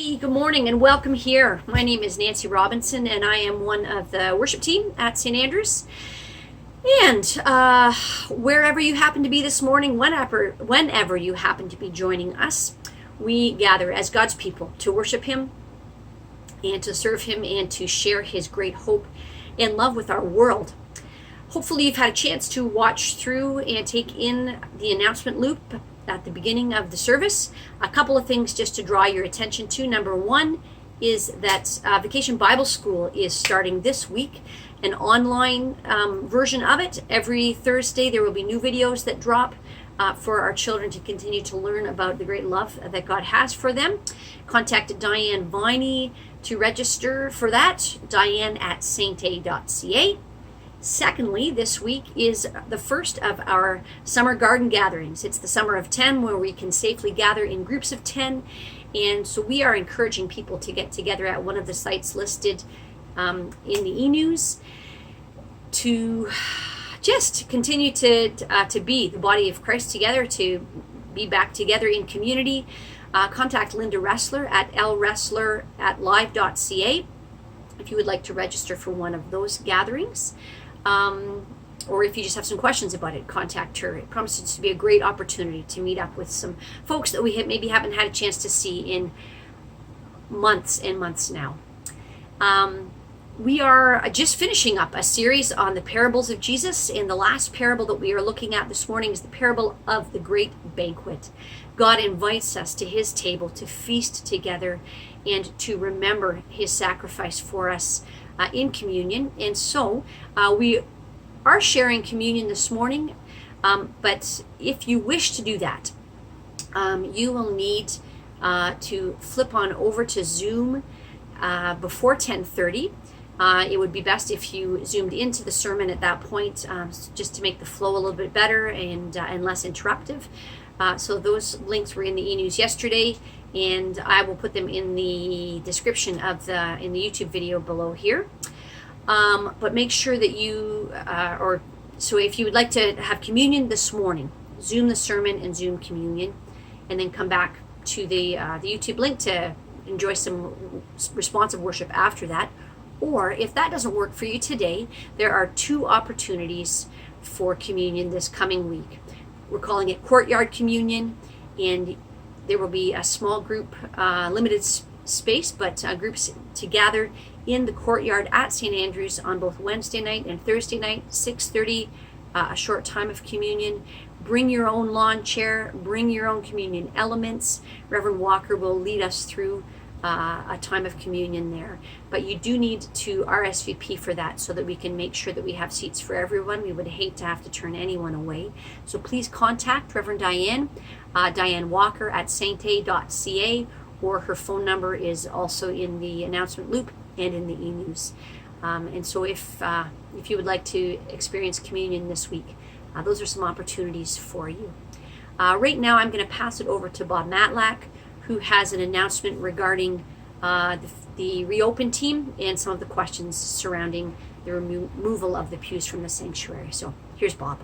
Hey, good morning and welcome here. My name is Nancy Robinson and I am one of the worship team at St. Andrews. And wherever you happen to be this morning, whenever you happen to be joining us, we gather as God's people to worship Him and to serve Him and to share His great hope and love with our world. Hopefully you've had a chance to watch through and take in the announcement loop at the beginning of the service. A couple of things just to draw your attention to. Number one is that Vacation Bible School is starting this week, an online version of it. Every Thursday there will be new videos that drop for our children to continue to learn about the great love that God has for them. Contact Diane Viney to register for that, diane@sainta.ca. Secondly, this week is the first of our summer garden gatherings. It's the Summer of 10 where we can safely gather in groups of 10. And so we are encouraging people to get together at one of the sites listed in the e-news to just continue to be the body of Christ together, to be back together in community. Contact Linda Ressler at lressler@live.ca if you would like to register for one of those gatherings. Or if you just have some questions about it, contact her. It promises to be a great opportunity to meet up with some folks that we maybe haven't had a chance to see in months and months now. We are just finishing up a series on the parables of Jesus, and the last parable that we are looking at this morning is the parable of the great banquet. God invites us to His table to feast together and to remember His sacrifice for us in communion. And so we are sharing communion this morning, but if you wish to do that, you will need to flip on over to Zoom before 10:30. It would be best if you zoomed into the sermon at that point, just to make the flow a little bit better and less interruptive. So those links were in the e-news yesterday, and I will put them in the description of the YouTube video below here. But make sure that you, so if you would like to have communion this morning, Zoom the sermon and Zoom communion, and then come back to the YouTube link to enjoy some responsive worship after that. Or if that doesn't work for you today, there are two opportunities for communion this coming week. We're calling it Courtyard Communion, and there will be a small group, limited space, but groups to gather in the courtyard at St. Andrews on both Wednesday night and Thursday night, 6:30, a short time of communion. Bring your own lawn chair, bring your own communion elements. Reverend Walker will lead us through a time of communion there. But you do need to RSVP for that so that we can make sure that we have seats for everyone. We would hate to have to turn anyone away. So please contact Reverend Diane, Diane Walker at sainta.ca, or her phone number is also in the announcement loop and in the e-news. And so if you would like to experience communion this week, those are some opportunities for you. Right now I'm going to pass it over to Bob Matlack, who has an announcement regarding the Reopen team and some of the questions surrounding the removal of the pews from the sanctuary. So here's Bob.